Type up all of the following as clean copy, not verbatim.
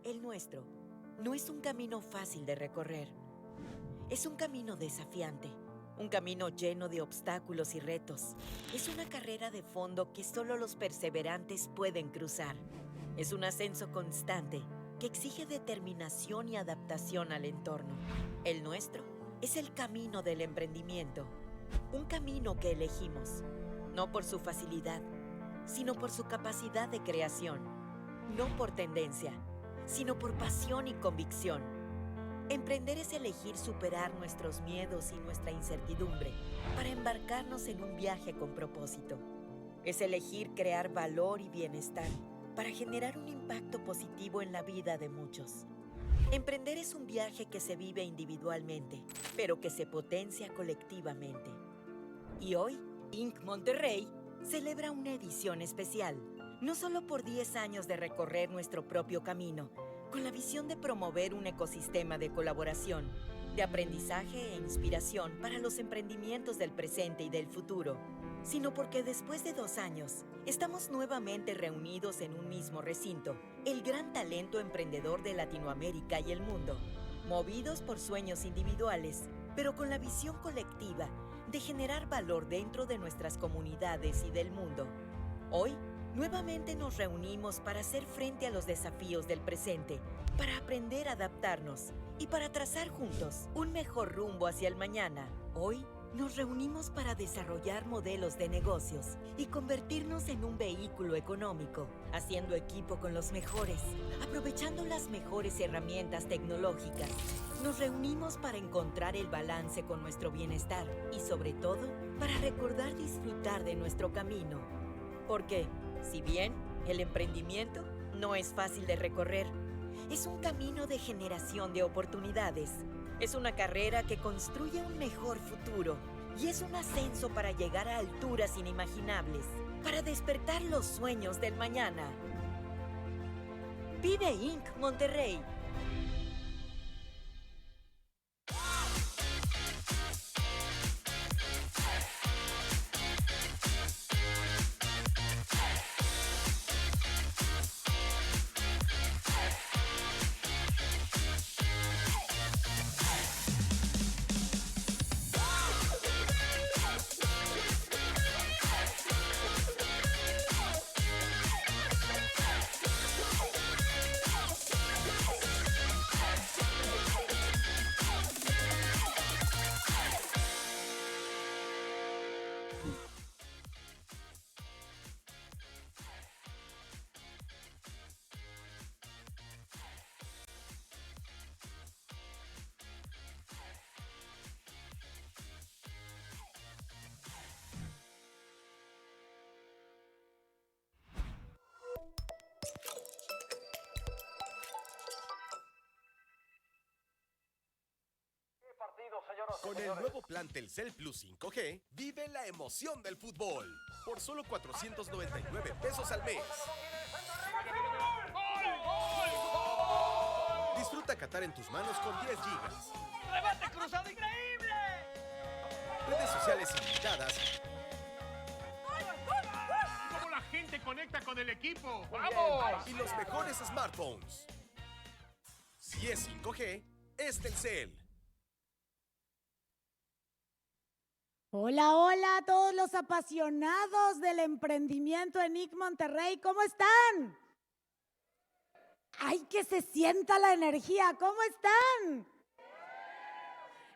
El nuestro no es un camino fácil de recorrer. Es un camino desafiante, un camino lleno de obstáculos y retos. Es una carrera de fondo que solo los perseverantes pueden cruzar. Es un ascenso constante que exige determinación y adaptación al entorno. El nuestro es el camino del emprendimiento, un camino que elegimos, no por su facilidad, sino por su capacidad de creación, no por tendencia, sino por pasión y convicción. Emprender es elegir superar nuestros miedos y nuestra incertidumbre para embarcarnos en un viaje con propósito. Es elegir crear valor y bienestar para generar un impacto positivo en la vida de muchos. Emprender es un viaje que se vive individualmente, pero que se potencia colectivamente. Y hoy, Inc. Monterrey celebra una edición especial, no solo por 10 años de recorrer nuestro propio camino, con la visión de promover un ecosistema de colaboración, de aprendizaje e inspiración para los emprendimientos del presente y del futuro, sino porque después de 2 años, estamos nuevamente reunidos en un mismo recinto, el gran talento emprendedor de Latinoamérica y el mundo, movidos por sueños individuales, pero con la visión colectiva de generar valor dentro de nuestras comunidades y del mundo. Hoy, nuevamente nos reunimos para hacer frente a los desafíos del presente, para aprender a adaptarnos y para trazar juntos un mejor rumbo hacia el mañana. Hoy, nos reunimos para desarrollar modelos de negocios y convertirnos en un vehículo económico, haciendo equipo con los mejores, aprovechando las mejores herramientas tecnológicas. Nos reunimos para encontrar el balance con nuestro bienestar y, sobre todo, para recordar disfrutar de nuestro camino. Porque, si bien el emprendimiento no es fácil de recorrer, es un camino de generación de oportunidades. Es una carrera que construye un mejor futuro y es un ascenso para llegar a alturas inimaginables, para despertar los sueños del mañana. Vive Inc. Monterrey. Con el nuevo plan Telcel Plus 5G, vive la emoción del fútbol por solo 499 pesos al mes. Disfruta Qatar en tus manos con 10 gigas. ¡Rebate cruzado increíble! Redes sociales ilimitadas. ¿Cómo la gente conecta con el equipo? ¡Vamos! Y los mejores smartphones. Si es 5G, es Telcel. Hola, hola a todos los apasionados del emprendimiento en INCMTY Monterrey. ¿Cómo están? ¡Ay, que se sienta la energía! ¿Cómo están?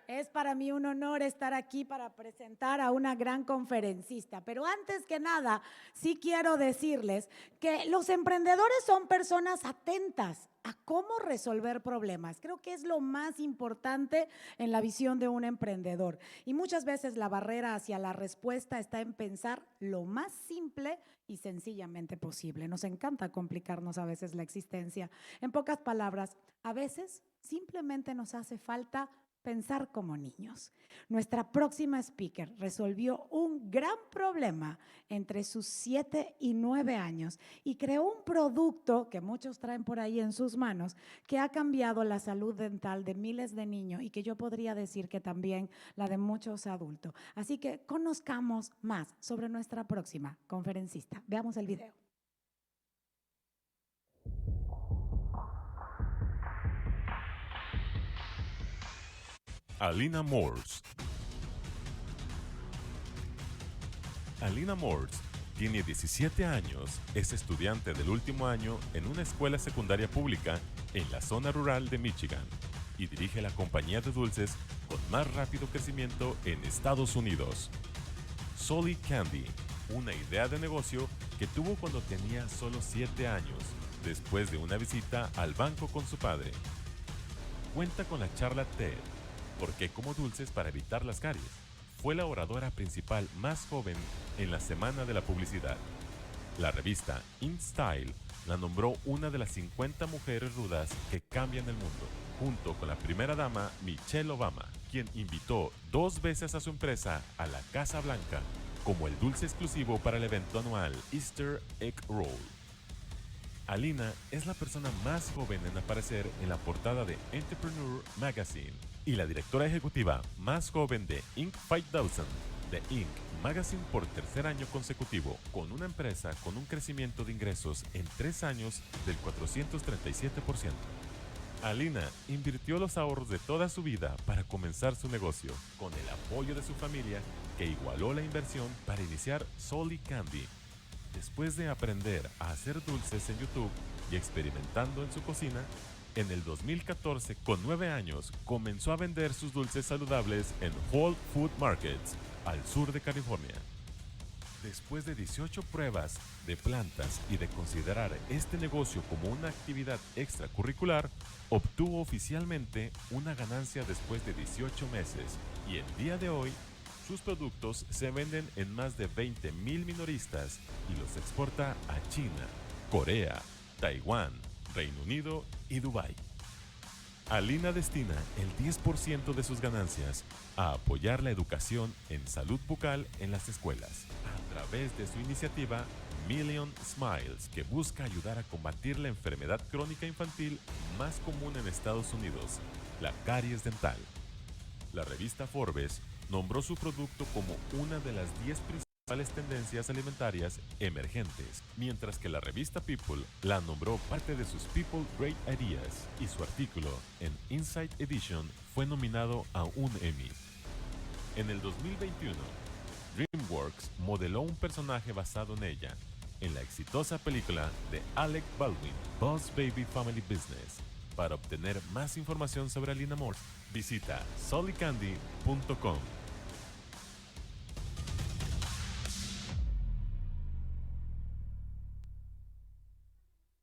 Es para mí un honor estar aquí para presentar a una gran conferencista. Pero antes que nada, sí quiero decirles que los emprendedores son personas atentas a cómo resolver problemas. Creo que es lo más importante en la visión de un emprendedor. Y muchas veces la barrera hacia la respuesta está en pensar lo más simple y sencillamente posible. Nos encanta complicarnos a veces la existencia. En pocas palabras, a veces simplemente nos hace falta pensar como niños. Nuestra próxima speaker resolvió un gran problema entre sus 7 y 9 años y creó un producto que muchos traen por ahí en sus manos que ha cambiado la salud dental de miles de niños y que yo podría decir que también la de muchos adultos. Así que conozcamos más sobre nuestra próxima conferencista. Veamos el video. Alina Morse. Alina Morse tiene 17 años, es estudiante del último año en una escuela secundaria pública en la zona rural de Michigan y dirige la compañía de dulces con más rápido crecimiento en Estados Unidos. Zolli Candy, una idea de negocio que tuvo cuando tenía solo 7 años, después de una visita al banco con su padre. Cuenta con la charla TED, ¿Por qué como dulces para evitar las caries? Fue la oradora principal más joven en la Semana de la Publicidad. La revista INCMTY la nombró una de las 50 mujeres rudas que cambian el mundo, junto con la primera dama Michelle Obama, quien invitó 2 veces a su empresa a la Casa Blanca como el dulce exclusivo para el evento anual Easter Egg Roll. Alina es la persona más joven en aparecer en la portada de Entrepreneur Magazine y la directora ejecutiva más joven de Inc. 5000, de Inc. Magazine por tercer año consecutivo, con una empresa con un crecimiento de ingresos en 3 años del 437%. Alina invirtió los ahorros de toda su vida para comenzar su negocio, con el apoyo de su familia, que igualó la inversión para iniciar Zolli Candy. Después de aprender a hacer dulces en YouTube y experimentando en su cocina, en el 2014, con 9 años, comenzó a vender sus dulces saludables en Whole Food Markets, al sur de California. Después de 18 pruebas de plantas y de considerar este negocio como una actividad extracurricular, obtuvo oficialmente una ganancia después de 18 meses y el día de hoy sus productos se venden en más de 20,000 minoristas y los exporta a China, Corea, Taiwán, Reino Unido y Dubái. Alina destina el 10% de sus ganancias a apoyar la educación en salud bucal en las escuelas, a través de su iniciativa Million Smiles, que busca ayudar a combatir la enfermedad crónica infantil más común en Estados Unidos, la caries dental. La revista Forbes nombró su producto como una de las 10 principales tendencias alimentarias emergentes, mientras que la revista People la nombró parte de sus People Great Ideas, y su artículo en Inside Edition fue nominado a un Emmy. En el 2021, DreamWorks modeló un personaje basado en ella, en la exitosa película de Alec Baldwin, Boss Baby Family Business. Para obtener más información sobre Alina Morse, visita zollicandy.com.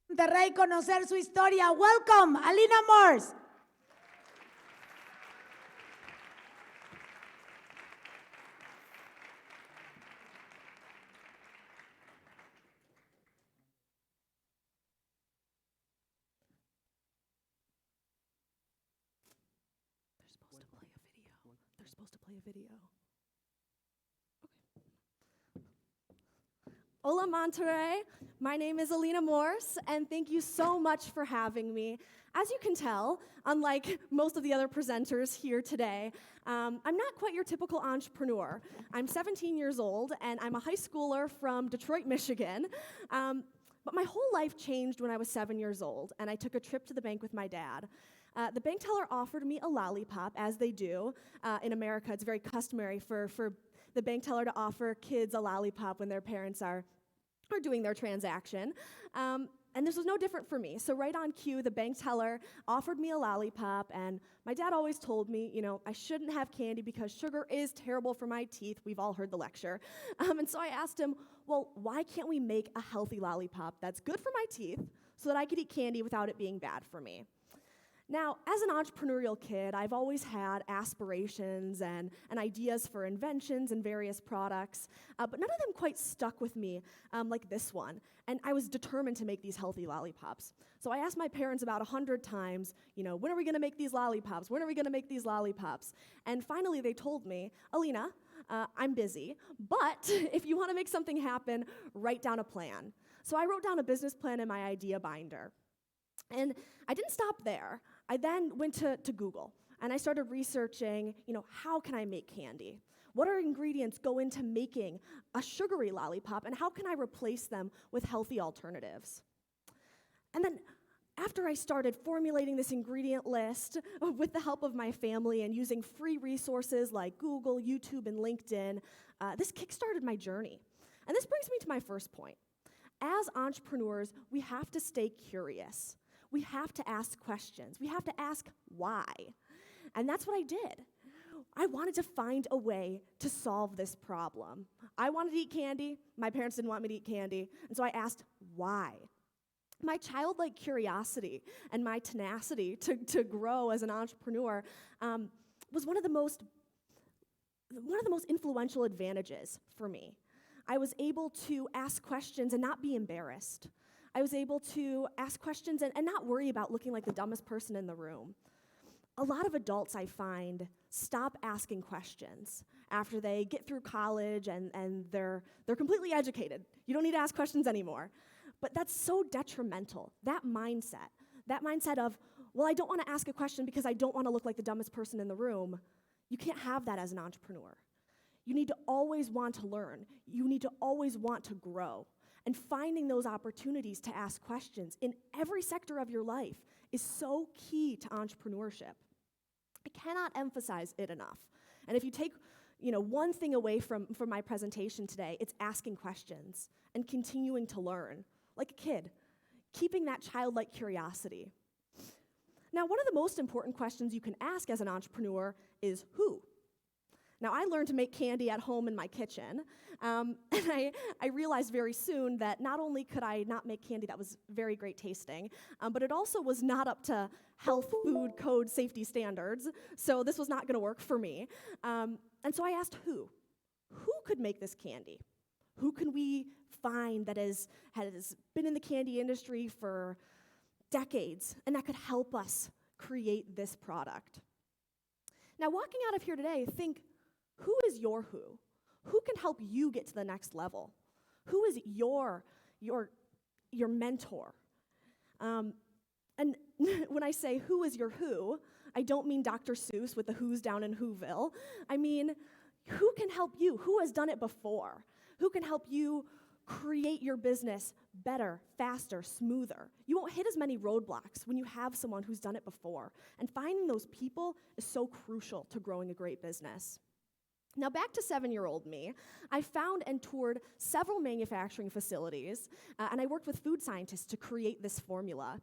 Monterrey, conocer su historia. Welcome, Alina Morse. They're supposed to play a video. Hola Monterrey, my name is Alina Morse, and thank you so much for having me. As you can tell, unlike most of the other presenters here today, I'm not quite your typical entrepreneur. I'm 17 years old, and I'm a high schooler from Detroit, Michigan. But my whole life changed when I was 7 years old, and I took a trip to the bank with my dad. The bank teller offered me a lollipop, as they do. In America, it's very customary for the bank teller to offer kids a lollipop when their parents are doing their transaction. And this was no different for me. So right on cue, the bank teller offered me a lollipop, and my dad always told me, I shouldn't have candy because sugar is terrible for my teeth. We've all heard the lecture. And so I asked him, well, why can't we make a healthy lollipop that's good for my teeth so that I could eat candy without it being bad for me? Now, as an entrepreneurial kid, I've always had aspirations and ideas for inventions and various products, but none of them quite stuck with me like this one. And I was determined to make these healthy lollipops. So I asked my parents about 100 times, when are we gonna make these lollipops? When are we gonna make these lollipops? And finally they told me, Alina, I'm busy, but if you wanna make something happen, write down a plan. So I wrote down a business plan in my idea binder. And I didn't stop there. I then went to Google, and I started researching, how can I make candy? What are ingredients go into making a sugary lollipop, and how can I replace them with healthy alternatives? And then after I started formulating this ingredient list with the help of my family and using free resources like Google, YouTube, and LinkedIn, this kickstarted my journey. And this brings me to my first point. As entrepreneurs, we have to stay curious. We have to ask questions. We have to ask why. And that's what I did. I wanted to find a way to solve this problem. I wanted to eat candy. My parents didn't want me to eat candy. And so I asked why. My childlike curiosity and my tenacity to grow as an entrepreneur was one of the most influential advantages for me. I was able to ask questions and not be embarrassed. I was able to ask questions and not worry about looking like the dumbest person in the room. A lot of adults, I find, stop asking questions after they get through college and they're completely educated. You don't need to ask questions anymore. But that's so detrimental, that mindset of, well, I don't want to ask a question because I don't want to look like the dumbest person in the room. You can't have that as an entrepreneur. You need to always want to learn. You need to always want to grow. And finding those opportunities to ask questions in every sector of your life is so key to entrepreneurship. I cannot emphasize it enough. And if you take one thing away from my presentation today, it's asking questions and continuing to learn. Like a kid, keeping that childlike curiosity. Now, one of the most important questions you can ask as an entrepreneur is who? Now, I learned to make candy at home in my kitchen, and I realized very soon that not only could I not make candy that was very great tasting, but it also was not up to health, food, code, safety standards, so this was not going to work for me. And so I asked who? Who could make this candy? Who can we find that has been in the candy industry for decades and that could help us create this product? Now, walking out of here today, think, who is your who? Who can help you get to the next level? Who is your mentor? And when I say who is your who, I don't mean Dr. Seuss with the who's down in Whoville. I mean, who can help you? Who has done it before? Who can help you create your business better, faster, smoother? You won't hit as many roadblocks when you have someone who's done it before. And finding those people is so crucial to growing a great business. Now, back to 7-year-old me, I found and toured several manufacturing facilities, and I worked with food scientists to create this formula.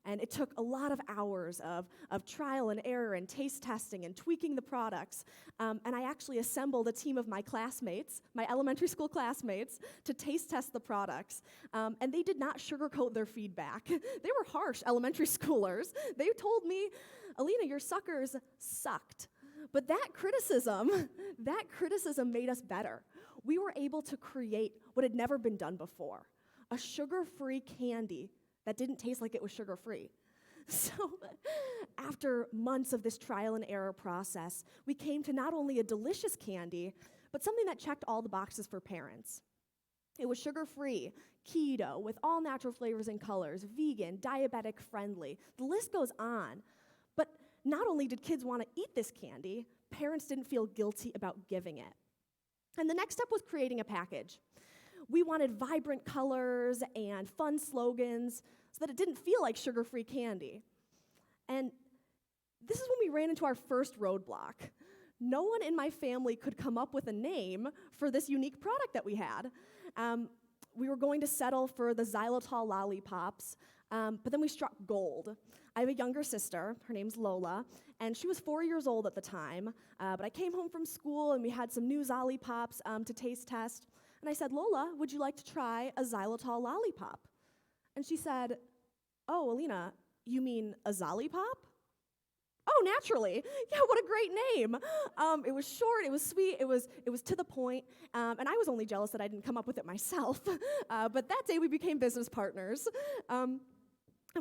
And it took a lot of hours of trial and error and taste testing and tweaking the products. And I actually assembled a team of my classmates, my elementary school classmates, to taste test the products. And they did not sugarcoat their feedback. They were harsh elementary schoolers. They told me, Alina, your suckers sucked. But that criticism made us better. We were able to create what had never been done before, a sugar-free candy that didn't taste like it was sugar-free. So after months of this trial and error process, we came to not only a delicious candy, but something that checked all the boxes for parents. It was sugar-free, keto, with all natural flavors and colors, vegan, diabetic-friendly. The list goes on. But not only did kids want to eat this candy, parents didn't feel guilty about giving it. And the next step was creating a package. We wanted vibrant colors and fun slogans so that it didn't feel like sugar-free candy. And this is when we ran into our first roadblock. No one in my family could come up with a name for this unique product that we had. We were going to settle for the xylitol lollipops, but then we struck gold. I have a younger sister, her name's Lola, and she was 4 years old at the time, but I came home from school and we had some new Zollipops to taste test. And I said, Lola, would you like to try a xylitol lollipop? And she said, oh, Alina, you mean a Zollipop? Oh, naturally. Yeah, what a great name. It was short, it was sweet, it was to the point, and I was only jealous that I didn't come up with it myself. But that day we became business partners. And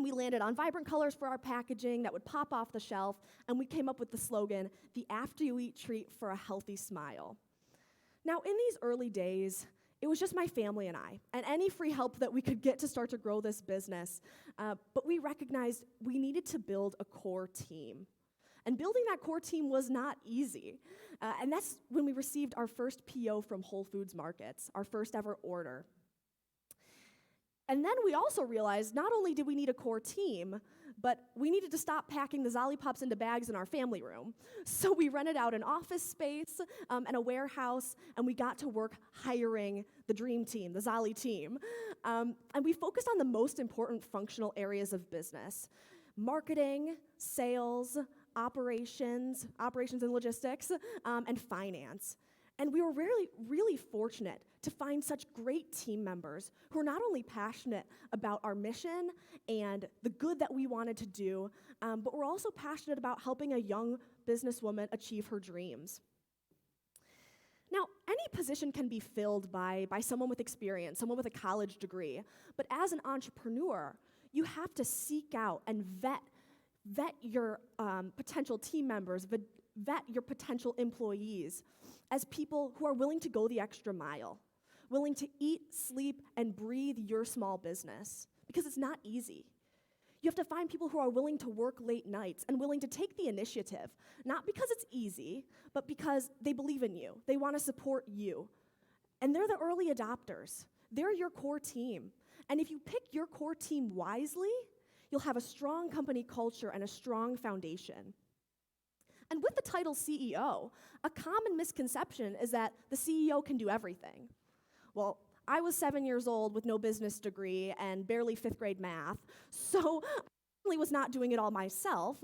we landed on vibrant colors for our packaging that would pop off the shelf, and we came up with the slogan, the after-you-eat treat for a healthy smile. Now, in these early days, it was just my family and I, and any free help that we could get to start to grow this business. But we recognized we needed to build a core team. And building that core team was not easy. And that's when we received our first PO from Whole Foods Markets, our first ever order. And then we also realized not only did we need a core team, but we needed to stop packing the Zollipops into bags in our family room. So we rented out an office space and a warehouse, and we got to work hiring the dream team, the Zolli team. And we focused on the most important functional areas of business: marketing, sales, operations and logistics, and finance. And we were really fortunate to find such great team members who are not only passionate about our mission and the good that we wanted to do, but we're also passionate about helping a young businesswoman achieve her dreams. Now, any position can be filled by someone with experience, someone with a college degree, but as an entrepreneur, you have to seek out and vet your potential team members, vet your potential employees as people who are willing to go the extra mile, willing to eat, sleep, and breathe your small business, because it's not easy. You have to find people who are willing to work late nights and willing to take the initiative, not because it's easy, but because they believe in you. They want to support you. And they're the early adopters. They're your core team. And if you pick your core team wisely, you'll have a strong company culture and a strong foundation. And with the title CEO, a common misconception is that the CEO can do everything. Well, I was 7 years old with no business degree and barely 5th grade math, so I certainly was not doing it all myself.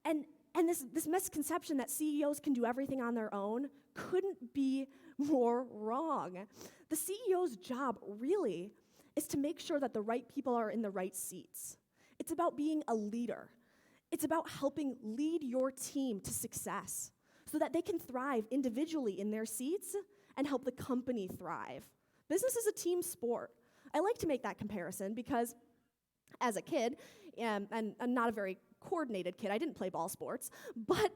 And this misconception that CEOs can do everything on their own couldn't be more wrong. The CEO's job really is to make sure that the right people are in the right seats. It's about being a leader. It's about helping lead your team to success so that they can thrive individually in their seats and help the company thrive. Business is a team sport. I like to make that comparison because as a kid, and I'm not a very coordinated kid, I didn't play ball sports, but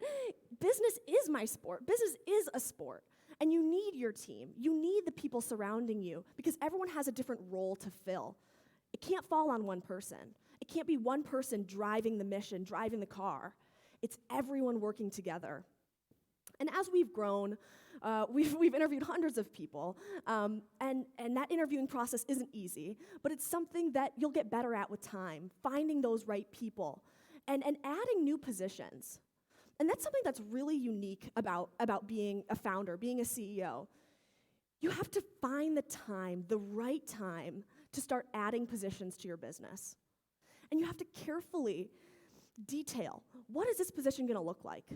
business is my sport. Business is a sport. And you need your team. You need the people surrounding you because everyone has a different role to fill. It can't fall on one person. It can't be one person driving the mission, driving the car. It's everyone working together. And as we've grown, we've interviewed hundreds of people, and that interviewing process isn't easy, but it's something that you'll get better at with time, finding those right people, and adding new positions. And that's something that's really unique about being a founder, being a CEO. You have to find the right time, to start adding positions to your business. And you have to carefully detail, what is this position going to look like?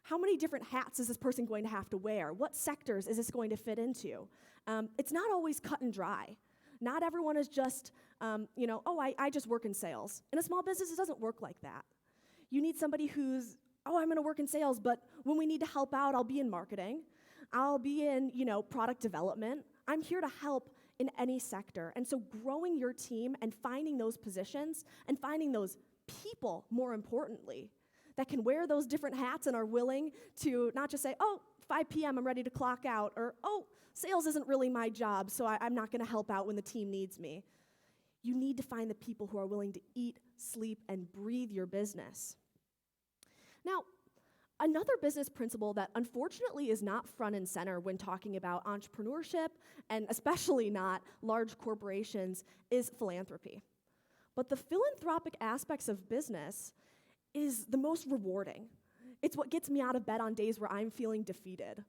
How many different hats is this person going to have to wear? What sectors is this going to fit into? It's not always cut and dry. Not everyone is just, I just work in sales. In a small business, it doesn't work like that. You need somebody who's, I'm going to work in sales, but when we need to help out, I'll be in marketing. I'll be in, product development. I'm here to help in any sector. And so growing your team and finding those positions and finding those people, more importantly, that can wear those different hats and are willing to not just say, 5 p.m., I'm ready to clock out, or, sales isn't really my job, so I'm not going to help out when the team needs me. You need to find the people who are willing to eat, sleep, and breathe your business. Now, another business principle that unfortunately is not front and center when talking about entrepreneurship, and especially not large corporations, is philanthropy. But the philanthropic aspects of business is the most rewarding. It's what gets me out of bed on days where I'm feeling defeated.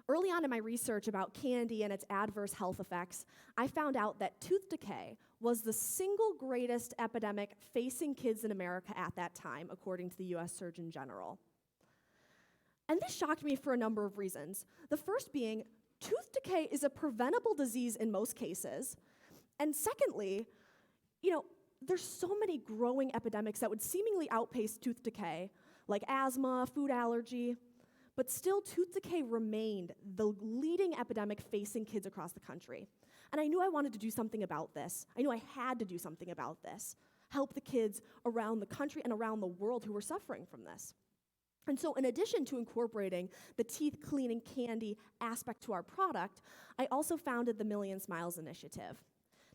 Early on in my research about candy and its adverse health effects, I found out that tooth decay was the single greatest epidemic facing kids in America at that time, according to the US Surgeon General. And this shocked me for a number of reasons. The first being, tooth decay is a preventable disease in most cases. And secondly, there's so many growing epidemics that would seemingly outpace tooth decay, like asthma, food allergy, but still tooth decay remained the leading epidemic facing kids across the country. And I knew I wanted to do something about this. I knew I had to do something about this, help the kids around the country and around the world who were suffering from this. And so in addition to incorporating the teeth cleaning candy aspect to our product, I also founded the Million Smiles Initiative.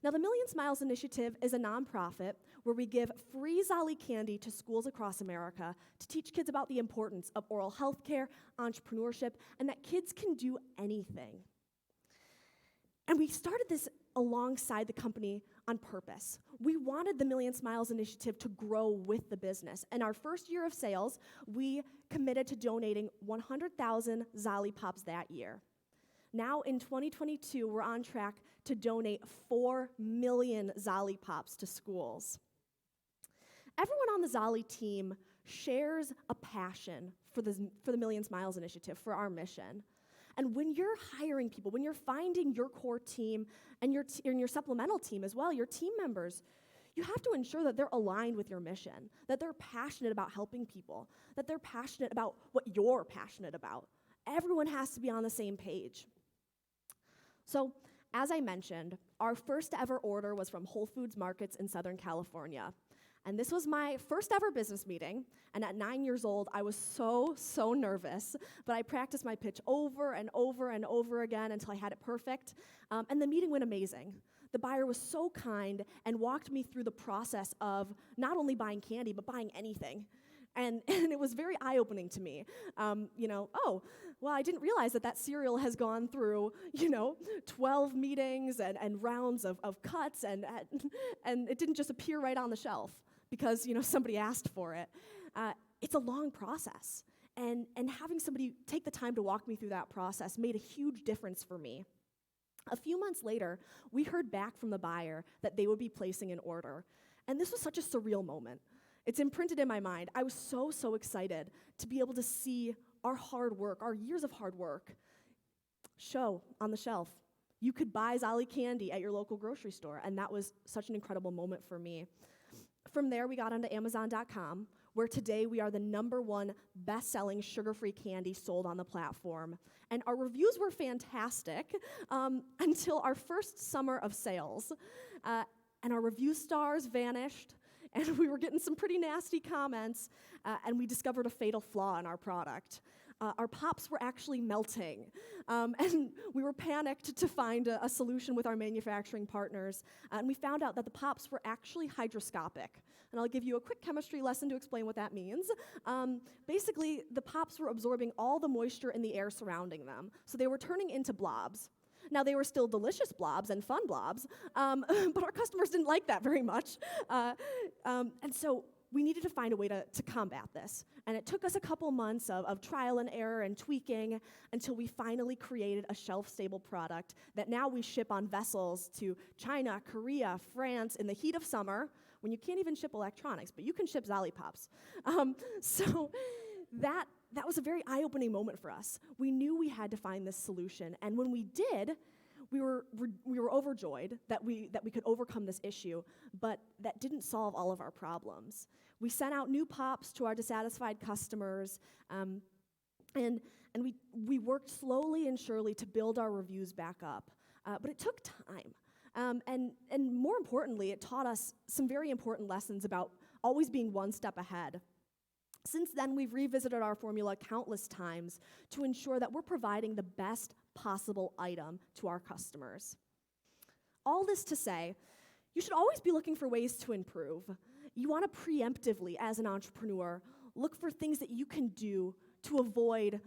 Now, the Million Smiles Initiative is a nonprofit where we give free Zolli Candy to schools across America to teach kids about the importance of oral health care, entrepreneurship, and that kids can do anything. And we started this alongside the company on purpose. We wanted the Million Smiles initiative to grow with the business. In our first year of sales, we committed to donating 100,000 Zollipops that year. Now in 2022, we're on track to donate 4 million Zollipops to schools. Everyone on the Zolli team shares a passion for the Million Smiles initiative, for our mission. And when you're hiring people, when you're finding your core team and your supplemental team as well, your team members, you have to ensure that they're aligned with your mission, that they're passionate about helping people, that they're passionate about what you're passionate about. Everyone has to be on the same page. So, as I mentioned, our first ever order was from Whole Foods Markets in Southern California. And this was my first ever business meeting, and at 9 years old, I was so nervous, but I practiced my pitch over and over and over again until I had it perfect, and the meeting went amazing. The buyer was so kind and walked me through the process of not only buying candy, but buying anything. And it was very eye-opening to me. Oh, well, I didn't realize that cereal has gone through, 12 meetings and rounds of cuts, and it didn't just appear right on the shelf because, somebody asked for it. It's a long process. And having somebody take the time to walk me through that process made a huge difference for me. A few months later, we heard back from the buyer that they would be placing an order. And this was such a surreal moment. It's imprinted in my mind. I was so excited to be able to see our hard work, our years of hard work, show on the shelf. You could buy Zolli Candy at your local grocery store, and that was such an incredible moment for me. From there, we got onto Amazon.com, where today we are the #1 best-selling sugar-free candy sold on the platform. And our reviews were fantastic until our first summer of sales. And our review stars vanished, and we were getting some pretty nasty comments, and we discovered a fatal flaw in our product. Our pops were actually melting, and we were panicked to find a solution with our manufacturing partners, and we found out that the pops were actually hygroscopic. And I'll give you a quick chemistry lesson to explain what that means. Basically, the pops were absorbing all the moisture in the air surrounding them, so they were turning into blobs. Now, they were still delicious blobs and fun blobs, but our customers didn't like that very much. And so we needed to find a way to combat this. And it took us a couple months of trial and error and tweaking until we finally created a shelf-stable product that now we ship on vessels to China, Korea, France in the heat of summer, when you can't even ship electronics, but you can ship Zollipops. So that was a very eye-opening moment for us. We knew we had to find this solution, and when we did, we were overjoyed that we could overcome this issue, but that didn't solve all of our problems. We sent out new pops to our dissatisfied customers, and we worked slowly and surely to build our reviews back up, but it took time. And more importantly, it taught us some very important lessons about always being one step ahead. Since then, we've revisited our formula countless times to ensure that we're providing the best possible item to our customers. All this to say, you should always be looking for ways to improve. You want to preemptively, as an entrepreneur, look for things that you can do to avoid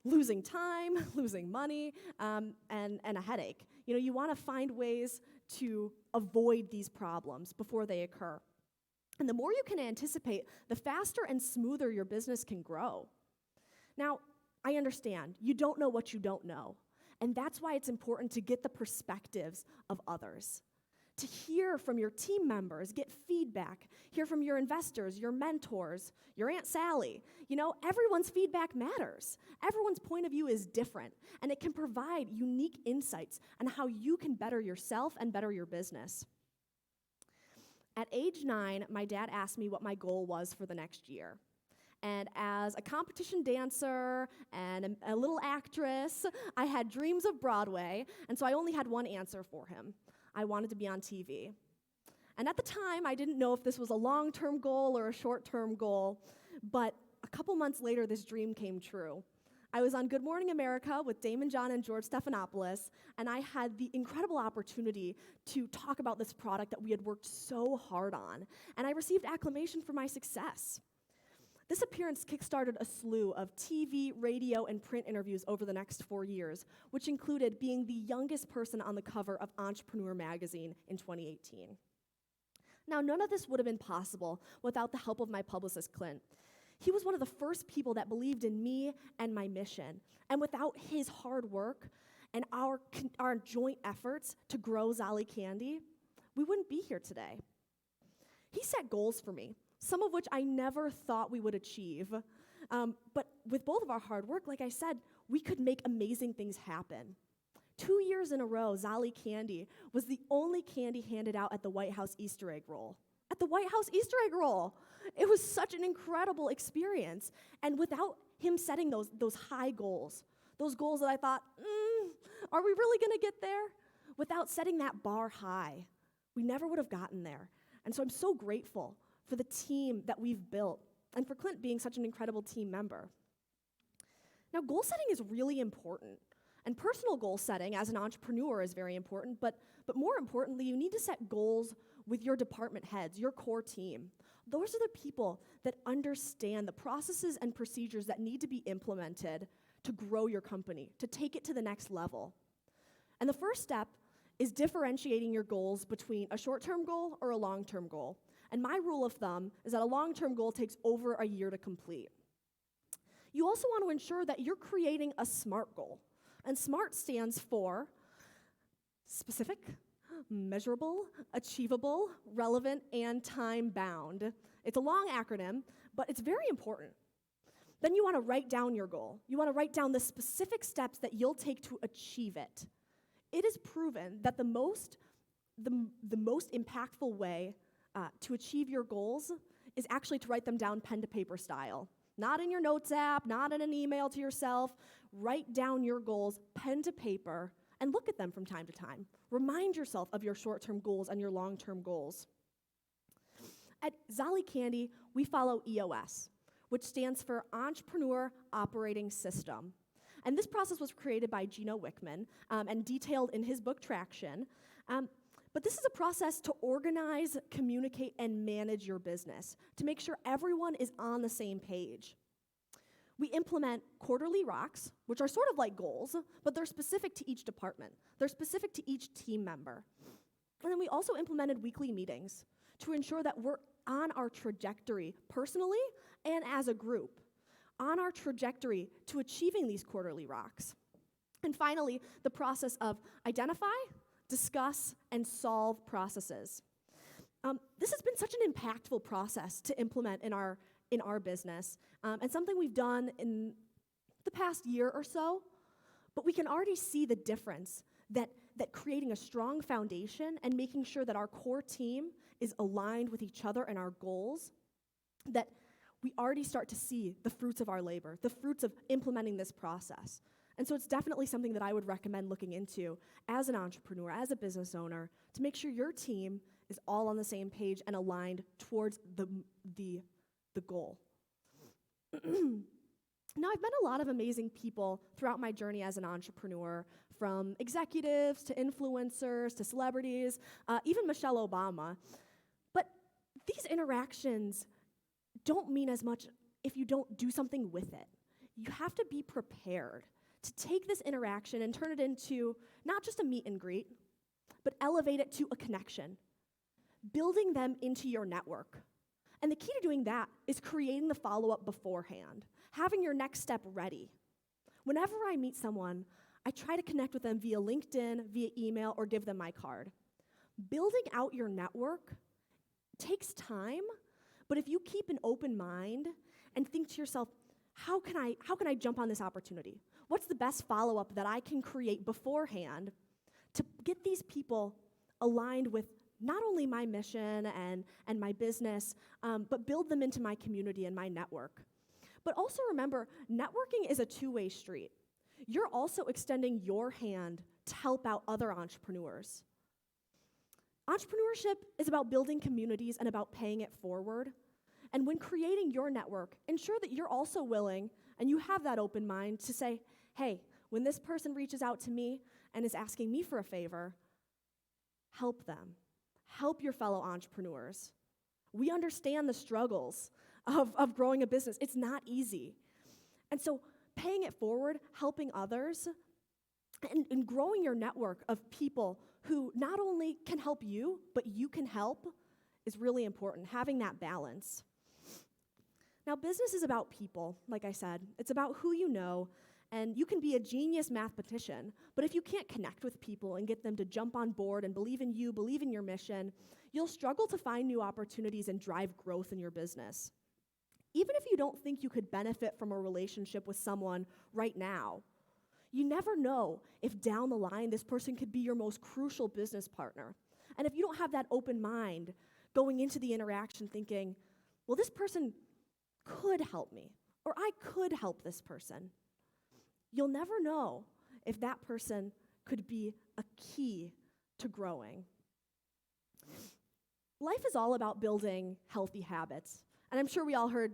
losing time, losing money, and a headache. You want to find ways to avoid these problems before they occur. And the more you can anticipate, the faster and smoother your business can grow. Now, I understand, you don't know what you don't know. And that's why it's important to get the perspectives of others. To hear from your team members, get feedback, hear from your investors, your mentors, your Aunt Sally. Everyone's feedback matters. Everyone's point of view is different, and it can provide unique insights on how you can better yourself and better your business. At age 9, my dad asked me what my goal was for the next year. And as a competition dancer and a little actress, I had dreams of Broadway, and so I only had one answer for him. I wanted to be on TV. And at the time, I didn't know if this was a long-term goal or a short-term goal, but a couple months later, this dream came true. I was on Good Morning America with Damon John and George Stephanopoulos, and I had the incredible opportunity to talk about this product that we had worked so hard on, and I received acclamation for my success. this appearance kickstarted a slew of TV, radio, and print interviews over the next 4 years, which included being the youngest person on the cover of Entrepreneur magazine in 2018. Now, none of this would have been possible without the help of my publicist, Clint. He was one of the first people that believed in me and my mission. And without his hard work and our joint efforts to grow Zolli Candy, we wouldn't be here today. He set goals for me, some of which I never thought we would achieve. But with both of our hard work, like I said, we could make amazing things happen. 2 years in a row, Zolli Candy was the only candy handed out at the White House Easter egg roll. At the White House Easter egg roll. It was such an incredible experience. And without him setting those high goals, those goals that I thought, are we really gonna get there? Without setting that bar high, we never would have gotten there. And so I'm so grateful for the team that we've built and for Clint being such an incredible team member. Now, goal setting is really important. And personal goal setting as an entrepreneur is very important, but more importantly, you need to set goals with your department heads, your core team. Those are the people that understand the processes and procedures that need to be implemented to grow your company, to take it to the next level. And the first step is differentiating your goals between a short-term goal or a long-term goal. And my rule of thumb is that a long-term goal takes over a year to complete. You also want to ensure that you're creating a SMART goal. And SMART stands for specific, measurable, achievable, relevant, and time-bound. It's a long acronym, but it's very important. Then you want to write down your goal. You want to write down the specific steps that you'll take to achieve it. It is proven that the most impactful way to achieve your goals is actually to write them down pen to paper style. Not in your notes app, not in an email to yourself. Write down your goals pen to paper and look at them from time to time. Remind yourself of your short-term goals and your long-term goals. At Zolli Candy, we follow EOS, which stands for Entrepreneur Operating System. And this process was created by Gino Wickman and detailed in his book, Traction. But this is a process to organize, communicate, and manage your business to make sure everyone is on the same page. We implement quarterly rocks, which are sort of like goals, but they're specific to each department. They're specific to each team member. And then we also implemented weekly meetings to ensure that we're on our trajectory personally and as a group, on our trajectory to achieving these quarterly rocks. And finally, the process of identify, discuss, and solve processes. This has been such an impactful process to implement in our business, and something we've done in the past year or so, but we can already see the difference that creating a strong foundation and making sure that our core team is aligned with each other and our goals, that we already start to see the fruits of our labor, the fruits of implementing this process. And so it's definitely something that I would recommend looking into as an entrepreneur, as a business owner, to make sure your team is all on the same page and aligned towards the goal. Now, I've met a lot of amazing people throughout my journey as an entrepreneur, from executives to influencers to celebrities, even Michelle Obama. But these interactions don't mean as much if you don't do something with it. You have to be prepared to take this interaction and turn it into not just a meet and greet, but elevate it to a connection, building them into your network. And the key to doing that is creating the follow-up beforehand, having your next step ready. Whenever I meet someone, I try to connect with them via LinkedIn, via email, or give them my card. Building out your network takes time, but if you keep an open mind and think to yourself, how can I jump on this opportunity? What's the best follow-up that I can create beforehand to get these people aligned with not only my mission and my business, but build them into my community and my network. But also remember, networking is a two-way street. You're also extending your hand to help out other entrepreneurs. Entrepreneurship is about building communities and about paying it forward. And when creating your network, ensure that you're also willing and you have that open mind to say, hey, when this person reaches out to me and is asking me for a favor, help them. Help your fellow entrepreneurs. We understand the struggles of growing a business. It's not easy. And so paying it forward, helping others, and growing your network of people who not only can help you, but you can help is really important, having that balance. Now, business is about people, like I said. It's about who you know, and you can be a genius mathematician, but if you can't connect with people and get them to jump on board and believe in you, believe in your mission, you'll struggle to find new opportunities and drive growth in your business. Even if you don't think you could benefit from a relationship with someone right now, you never know if down the line this person could be your most crucial business partner. And if you don't have that open mind going into the interaction thinking, well, this person could help me, or I could help this person, you'll never know if that person could be a key to growing. Life is all about building healthy habits. And I'm sure we all heard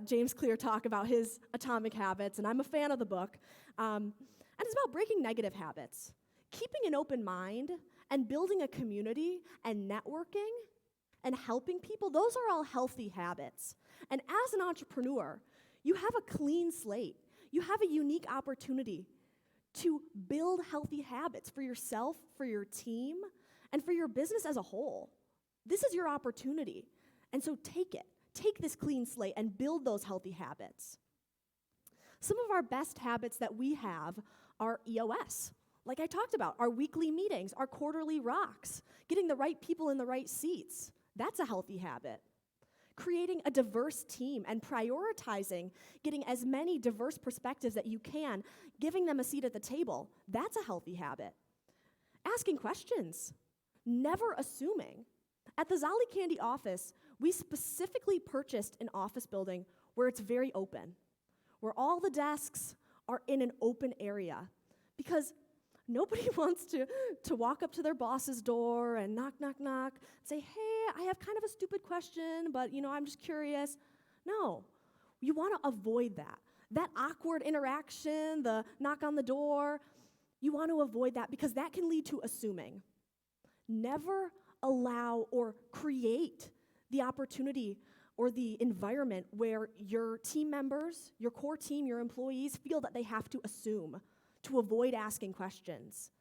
James Clear talk about his atomic habits, and I'm a fan of the book. And it's about breaking negative habits, keeping an open mind, and building a community and networking and helping people. Those are all healthy habits. And as an entrepreneur, you have a clean slate. You have a unique opportunity to build healthy habits for yourself, for your team, and for your business as a whole. This is your opportunity. And so take it. Take this clean slate and build those healthy habits. Some of our best habits that we have are EOS. Like I talked about, our weekly meetings, our quarterly rocks, getting the right people in the right seats. That's a healthy habit. Creating a diverse team and prioritizing getting as many diverse perspectives that you can, giving them a seat at the table. That's a healthy habit. Asking questions, never assuming. At the Zolli Candy office, we specifically purchased an office building where it's very open, where all the desks are in an open area, because nobody wants to walk up to their boss's door and knock, knock, knock, say, hey, I have kind of a stupid question, but I'm just curious. No, you want to avoid that. That awkward interaction, the knock on the door, you want to avoid that because that can lead to assuming. Never allow or create the opportunity or the environment where your team members, your core team, your employees feel that they have to assume to avoid asking questions.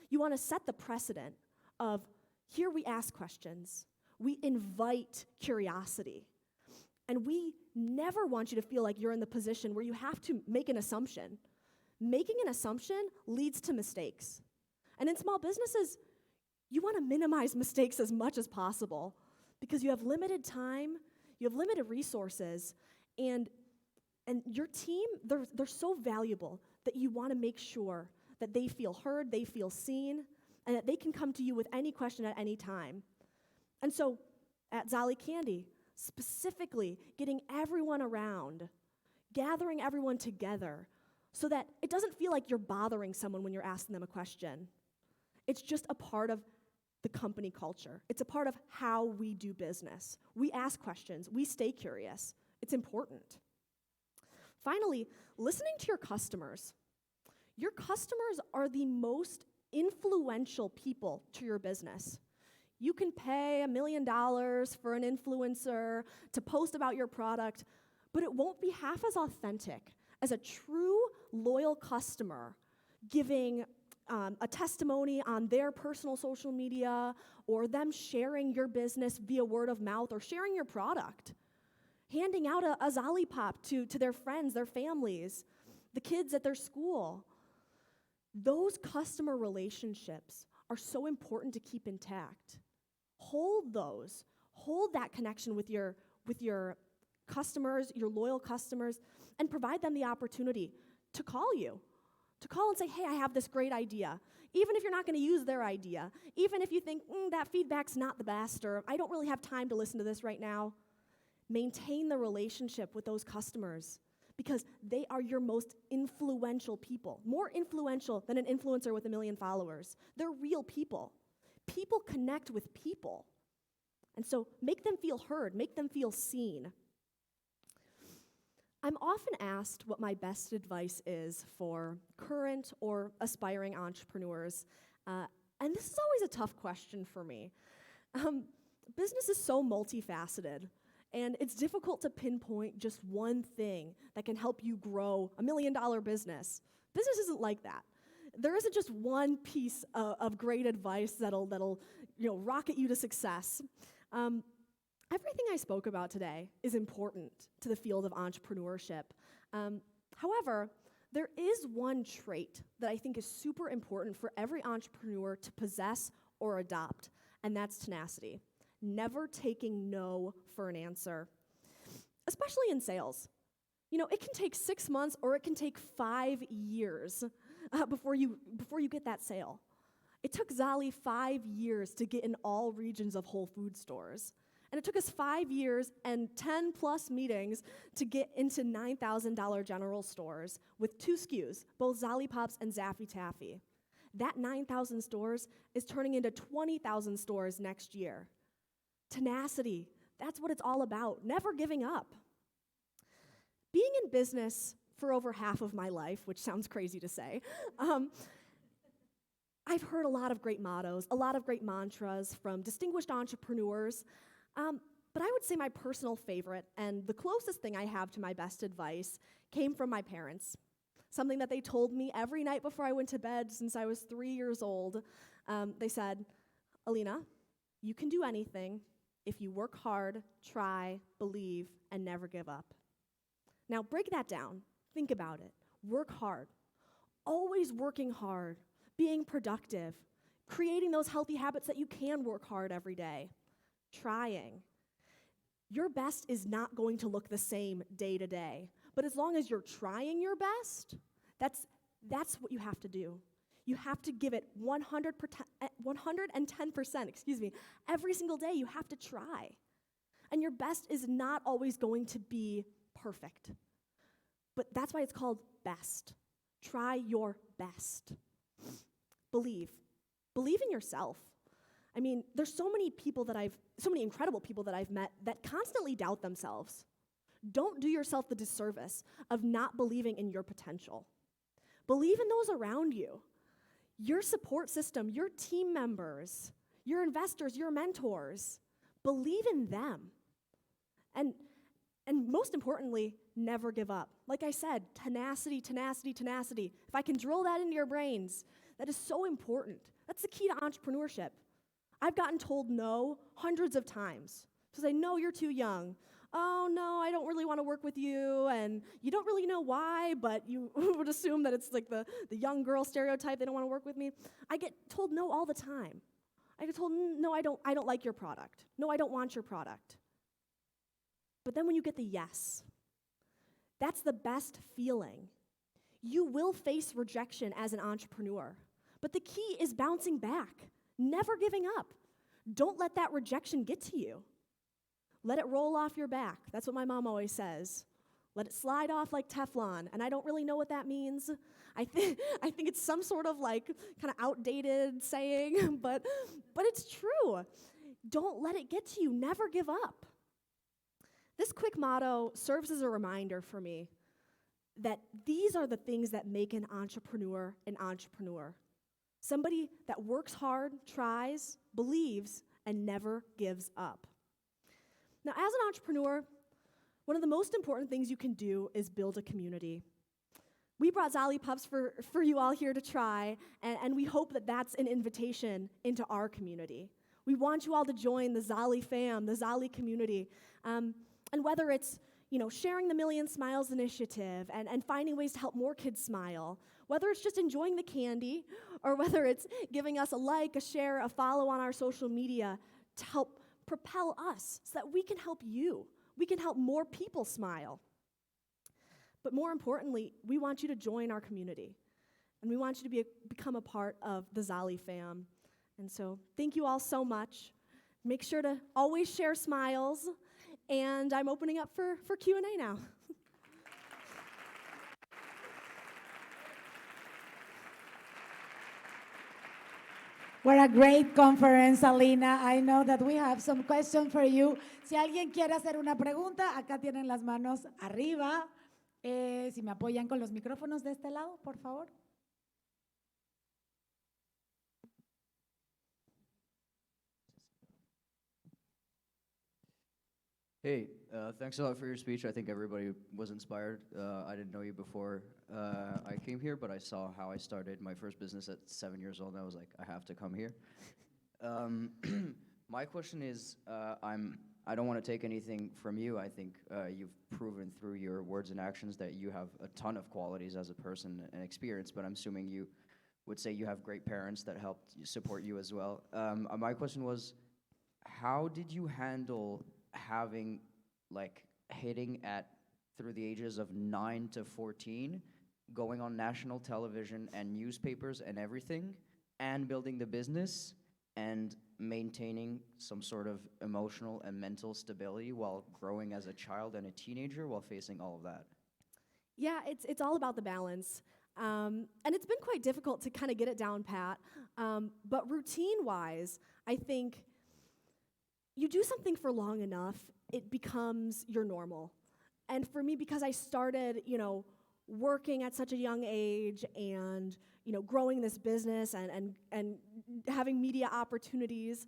You want to set the precedent of here we ask questions, we invite curiosity, and we never want you to feel like you're in the position where you have to make an assumption. Making an assumption leads to mistakes. And in small businesses, you want to minimize mistakes as much as possible because you have limited time, you have limited resources, and your team, they're so valuable that you want to make sure that they feel heard, they feel seen, and that they can come to you with any question at any time. And so at Zolli Candy, specifically getting everyone around, gathering everyone together so that it doesn't feel like you're bothering someone when you're asking them a question. It's just a part of the company culture. It's a part of how we do business. We ask questions. We stay curious. It's important. Finally, listening to your customers. Your customers are the most influential people to your business. You can pay $1 million for an influencer to post about your product, but it won't be half as authentic as a true loyal customer giving a testimony on their personal social media, or them sharing your business via word of mouth, or sharing your product, handing out a Zollipop to their friends, their families, the kids at their school. Those customer relationships are so important to keep intact. Hold those. Hold that connection with your customers, your loyal customers, and provide them the opportunity to call you. To call and say, hey, I have this great idea. Even if you're not going to use their idea, even if you think, that feedback's not the best, or I don't really have time to listen to this right now, maintain the relationship with those customers because they are your most influential people, more influential than an influencer with 1 million followers. They're real people. People connect with people. And so make them feel heard, make them feel seen. I'm often asked what my best advice is for current or aspiring entrepreneurs, and this is always a tough question for me. Business is so multifaceted, And it's difficult to pinpoint just one thing that can help you grow $1 million business. Business isn't like that. There isn't just one piece of great advice that'll rocket you to success. Everything I spoke about today is important to the field of entrepreneurship. However, there is one trait that I think is super important for every entrepreneur to possess or adopt, and that's tenacity. Never taking no for an answer, especially in sales. It can take 6 months or it can take 5 years before you get that sale. It took Zolli 5 years to get in all regions of Whole Food stores. And it took us 5 years and 10 plus meetings to get into $9,000 general stores with 2 SKUs, both Zollipops and Zaffy Taffy. That 9,000 stores is turning into 20,000 stores next year. Tenacity, that's what it's all about, never giving up. Being in business for over half of my life, which sounds crazy to say, I've heard a lot of great mottos, a lot of great mantras from distinguished entrepreneurs. But I would say my personal favorite, and the closest thing I have to my best advice, came from my parents. Something that they told me every night before I went to bed since I was 3 years old. They said, Alina, you can do anything if you work hard, try, believe, and never give up. Now break that down. Think about it. Work hard. Always working hard, being productive, creating those healthy habits that you can work hard every day. Trying. Your best is not going to look the same day to day, but as long as you're trying your best, that's what you have to do. You have to give it 110%, every single day. You have to try. And your best is not always going to be perfect, but that's why it's called best. Try your best. Believe in yourself. I mean, there's so many incredible people that I've met that constantly doubt themselves. Don't do yourself the disservice of not believing in your potential. Believe in those around you, your support system, your team members, your investors, your mentors. Believe in them. And most importantly, never give up. Like I said, tenacity, tenacity, tenacity. If I can drill that into your brains, that is so important. That's the key to entrepreneurship. I've gotten told no hundreds of times. Because I know you're too young. Oh, no, I don't really want to work with you, and you don't really know why, but you would assume that it's like the young girl stereotype, they don't want to work with me. I get told no all the time. I get told, no, I don't like your product. No, I don't want your product. But then when you get the yes, that's the best feeling. You will face rejection as an entrepreneur, but the key is bouncing back, never giving up. Don't let that rejection get to you. Let it roll off your back. That's what my mom always says. Let it slide off like Teflon. And I don't really know what that means. I think it's some sort of like kind of outdated saying, but it's true. Don't let it get to you. Never give up. This quick motto serves as a reminder for me that these are the things that make an entrepreneur an entrepreneur. Somebody that works hard, tries, believes, and never gives up. Now, as an entrepreneur, one of the most important things you can do is build a community. We brought Zollipops for you all here to try, and we hope that that's an invitation into our community. We want you all to join the Zolli fam, the Zolli community. And whether it's sharing the Million Smiles initiative and finding ways to help more kids smile, whether it's just enjoying the candy, or whether it's giving us a like, a share, a follow on our social media to help propel us so that we can help you. We can help more people smile. But more importantly, we want you to join our community. And we want you to become a part of the Zolli fam. And so thank you all so much. Make sure to always share smiles. And I'm opening up for Q&A now. What a great conference, Alina. I know that we have some questions for you. Si alguien quiere hacer una pregunta, acá tienen las manos arriba. Si me apoyan con los micrófonos de este lado, por favor. Hey, Thanks a lot for your speech. I think everybody was inspired. I didn't know you before I came here, but I saw how I started my first business at 7 years old, and I was like, I have to come here. My question is, I don't want to take anything from you. I think you've proven through your words and actions that you have a ton of qualities as a person and experience, but I'm assuming you would say you have great parents that helped support you as well. My question was, how did you handle having, like, hitting at, through the ages of 9 to 14, going on national television and newspapers and everything, and building the business, and maintaining some sort of emotional and mental stability while growing as a child and a teenager while facing all of that? Yeah, it's all about the balance. And it's been quite difficult to kind of get it down pat. But routine-wise, I think you do something for long enough, it becomes your normal. And for me, because I started, working at such a young age and, growing this business and having media opportunities,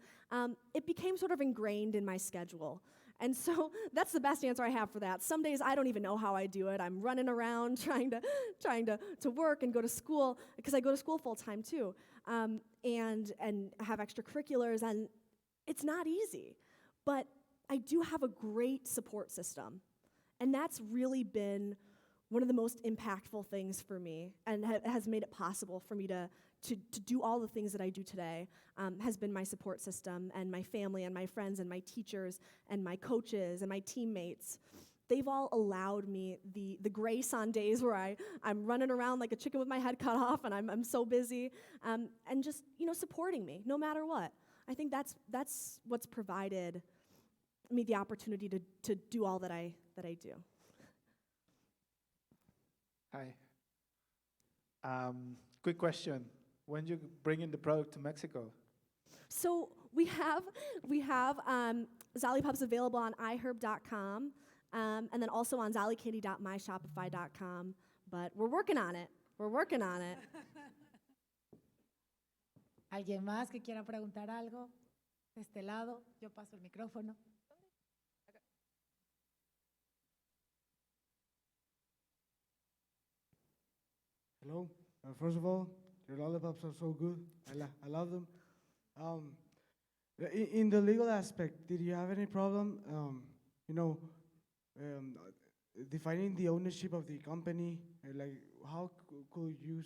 it became sort of ingrained in my schedule. And so that's the best answer I have for that. Some days I don't even know how I do it. I'm running around trying to work and go to school, because I go to school full time too, and have extracurriculars, and it's not easy. But I do have a great support system, and that's really been one of the most impactful things for me, and has made it possible for me to do all the things that I do today, has been my support system and my family and my friends and my teachers and my coaches and my teammates. They've all allowed me the grace on days where I'm running around like a chicken with my head cut off and I'm so busy, and just supporting me no matter what. I think that's what's provided me the opportunity to do all that I do. Hi. Quick question. When you bring in the product to Mexico? So we have Zollipops available on iHerb.com, and then also on Zollicandy.myshopify.com. But we're working on it. ¿Alguien más que quiera preguntar algo? De este lado, yo paso el micrófono. Hello. First of all, your lollipops are so good. I love them. In the legal aspect, did you have any problem, defining the ownership of the company? Like, how could you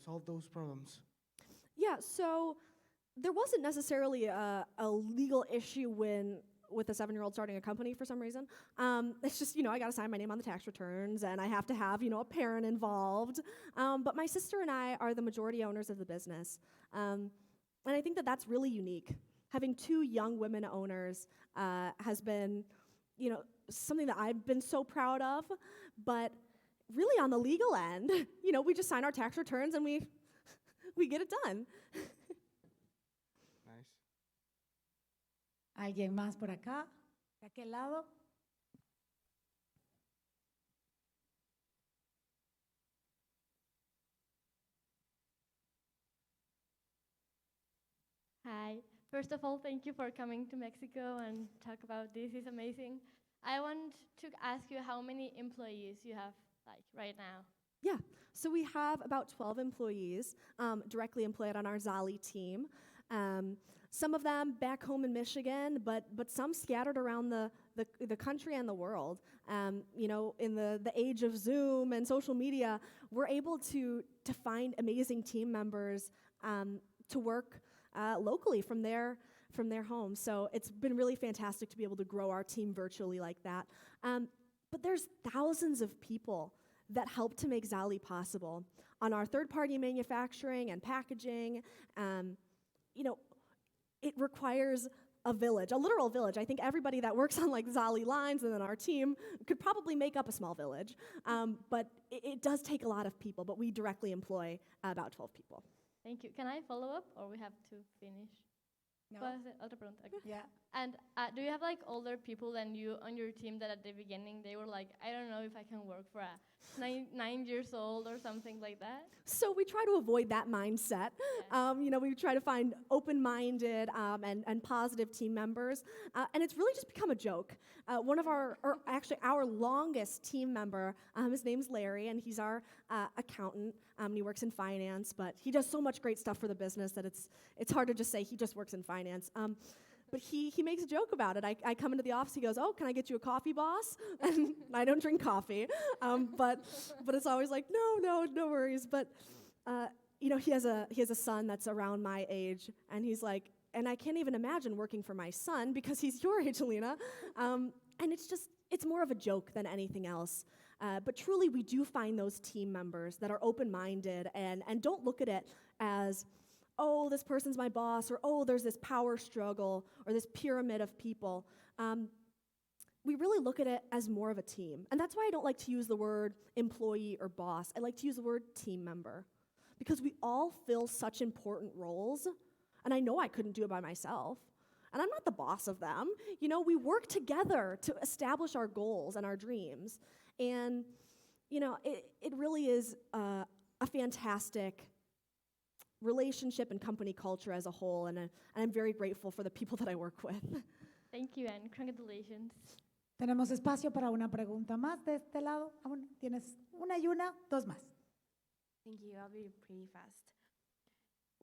solve those problems? Yeah, so there wasn't necessarily a legal issue with a 7-year-old starting a company for some reason. It's just, I got to sign my name on the tax returns, and I have to have, a parent involved. But my sister and I are the majority owners of the business. And I think that that's really unique. Having 2 young women owners has been, something that I've been so proud of. But really on the legal end, we just sign our tax returns and we get it done. Nice. ¿Alguien más por acá? ¿De aquel lado? Hi. First of all, thank you for coming to Mexico and talk about this. It's amazing. I want to ask you how many employees you have right now. Yeah, so we have about 12 employees directly employed on our Zolli team. Some of them back home in Michigan, but some scattered around the country and the world. In the age of Zoom and social media, we're able to find amazing team members to work locally from their home. So it's been really fantastic to be able to grow our team virtually like that. But there's thousands of people that help to make Zolli possible on our third-party manufacturing and packaging. It requires a village, a literal village. I think everybody that works on Zolli lines and then our team could probably make up a small village. But it does take a lot of people, but we directly employ about 12 people. Thank you. Can I follow up, or we have to finish? No. Otra pregunta. Okay. Yeah. And do you have older people than you on your team that at the beginning they were like, I don't know if I can work nine years old or something like that? So we try to avoid that mindset. We try to find open-minded and positive team members, and it's really just become a joke. One of our longest team member, his name's Larry, and he's our accountant. And he works in finance, but he does so much great stuff for the business that it's hard to just say he just works in finance. But he makes a joke about it. I come into the office, he goes, "Oh, can I get you a coffee, boss?" And I don't drink coffee, but it's always like, no worries. But he has a son that's around my age, and he's like, and I can't even imagine working for my son because he's your age, Alina. And it's more of a joke than anything else. But truly, we do find those team members that are open-minded and don't look at it as, oh, this person's my boss, or oh, there's this power struggle, or this pyramid of people. We really look at it as more of a team. And that's why I don't like to use the word employee or boss. I like to use the word team member, because we all fill such important roles, and I know I couldn't do it by myself. And I'm not the boss of them. We work together to establish our goals and our dreams. And, it really is a fantastic relationship and company culture as a whole, and I'm very grateful for the people that I work with. Thank you and congratulations. Tenemos espacio para una pregunta más de este lado. Tienes una y una, dos más. Thank you. I'll be pretty fast.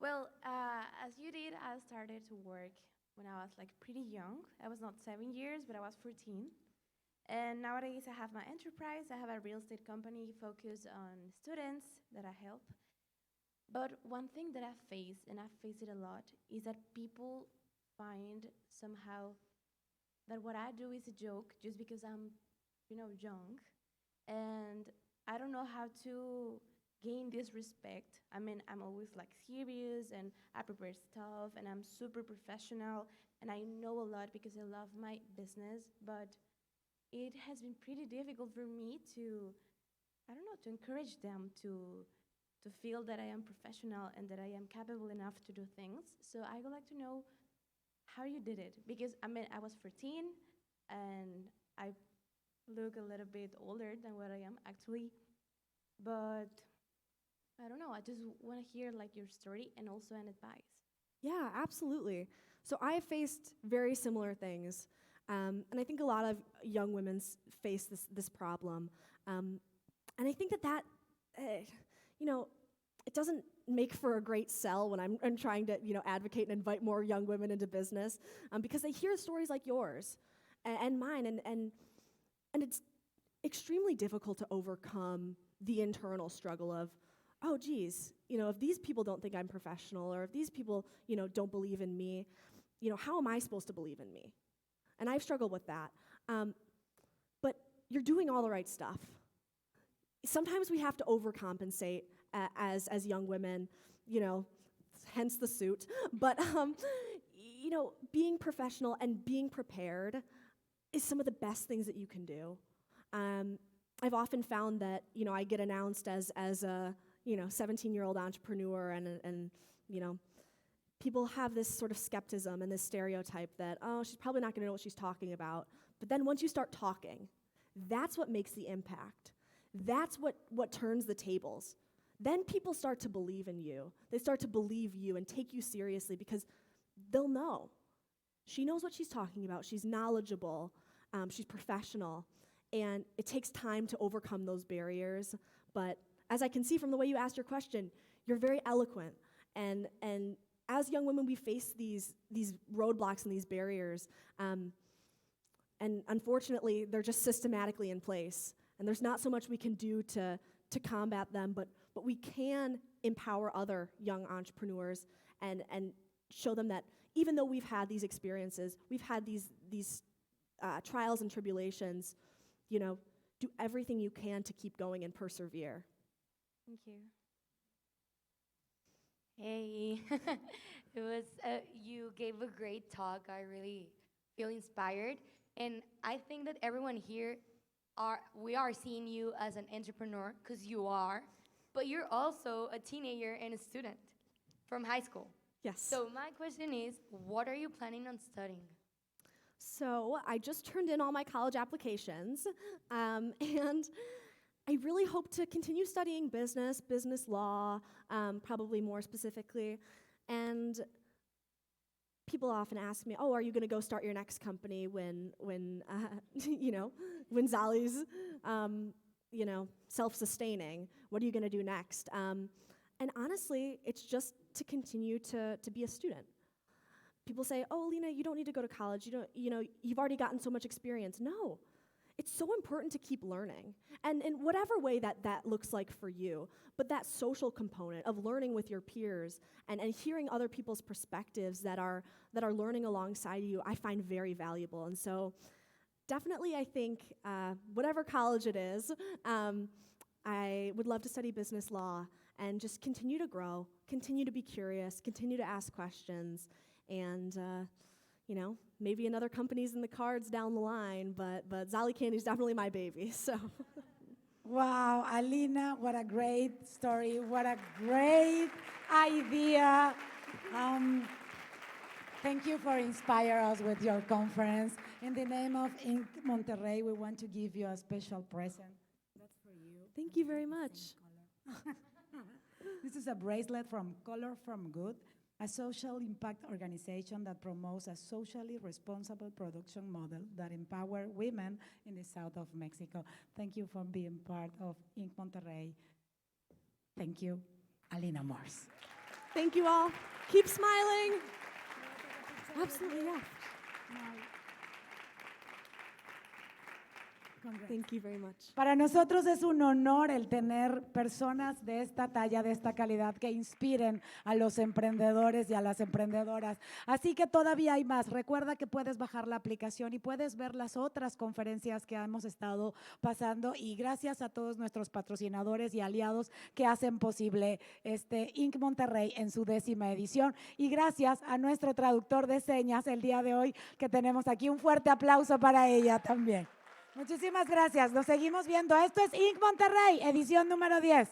Well, as you did, I started to work when I was pretty young. I was not 7 years, but I was 14. And nowadays I have my enterprise. I have a real estate company focused on students that I help. But one thing that I face, and I face it a lot, is that people find somehow that what I do is a joke just because I'm, young. And I don't know how to gain this respect. I mean, I'm always serious, and I prepare stuff, and I'm super professional, and I know a lot because I love my business, but it has been pretty difficult for me to encourage them to feel that I am professional and that I am capable enough to do things. So I would like to know how you did it, because I was 14 and I look a little bit older than what I am actually, but I don't know, I just want to hear your story and also an advice. Yeah, absolutely. So I have faced very similar things, and I think a lot of young women face this problem, and I think that it doesn't make for a great sell when I'm trying to advocate and invite more young women into business, because they hear stories like yours and mine, and it's extremely difficult to overcome the internal struggle of, oh geez, if these people don't think I'm professional, or if these people don't believe in me, how am I supposed to believe in me? And I've struggled with that. But you're doing all the right stuff. Sometimes we have to overcompensate as young women, hence the suit. But being professional and being prepared is some of the best things that you can do. I've often found that I get announced as a 17-year-old entrepreneur, and people have this sort of skepticism and this stereotype that, oh, she's probably not going to know what she's talking about. But then once you start talking, that's what makes the impact. That's what turns the tables. Then people start to believe in you. They start to believe you and take you seriously because they'll know. She knows what she's talking about. She's knowledgeable. She's professional. And it takes time to overcome those barriers. But as I can see from the way you asked your question, you're very eloquent. And as young women, we face these roadblocks and these barriers. And unfortunately, they're just systematically in place. And there's not so much we can do to combat them, but we can empower other young entrepreneurs and show them that even though we've had these experiences, we've had these trials and tribulations, do everything you can to keep going and persevere. Thank you. Hey, you gave a great talk. I really feel inspired, and I think that everyone here we are seeing you as an entrepreneur, because you are, but you're also a teenager and a student from high school. Yes. So my question is, what are you planning on studying? So I just turned in all my college applications, and I really hope to continue studying business, business law, probably more specifically. And people often ask me, oh, are you going to go start your next company when you know, when Zolli's, you know, self-sustaining? What are you going to do next? And honestly, it's just to continue to be a student. People say, oh, Alina, you don't need to go to college. You know, you've already gotten so much experience. No. It's so important to keep learning, and in whatever way that looks like for you, but that social component of learning with your peers and hearing other people's perspectives that are learning alongside you, I find very valuable. And so definitely I think whatever college it is, I would love to study business law and just continue to grow, continue to be curious, continue to ask questions, and you know, maybe another company's in the cards down the line, but Zollicandy is definitely my baby, so. Wow, Alina, what a great story, what a great idea. Thank you for inspiring us with your conference. In the name of INC Monterrey, we want to give you a special present. That's for you. Thank you very much. This is a bracelet from Color from Good, a social impact organization that promotes a socially responsible production model that empower women in the south of Mexico. Thank you for being part of INC Monterrey. Thank you, Alina Morse. Thank you all. Keep smiling. Absolutely, yeah. Thank you very much. Para nosotros es un honor el tener personas de esta talla, de esta calidad, que inspiren a los emprendedores y a las emprendedoras. Así que todavía hay más. Recuerda que puedes bajar la aplicación y puedes ver las otras conferencias que hemos estado pasando. Y gracias a todos nuestros patrocinadores y aliados que hacen posible INC Monterrey en su 10ª edición. Y gracias a nuestro traductor de señas el día de hoy que tenemos aquí. Un fuerte aplauso para ella también. Muchísimas gracias. Nos seguimos viendo. Esto es INC Monterrey, edición número 10.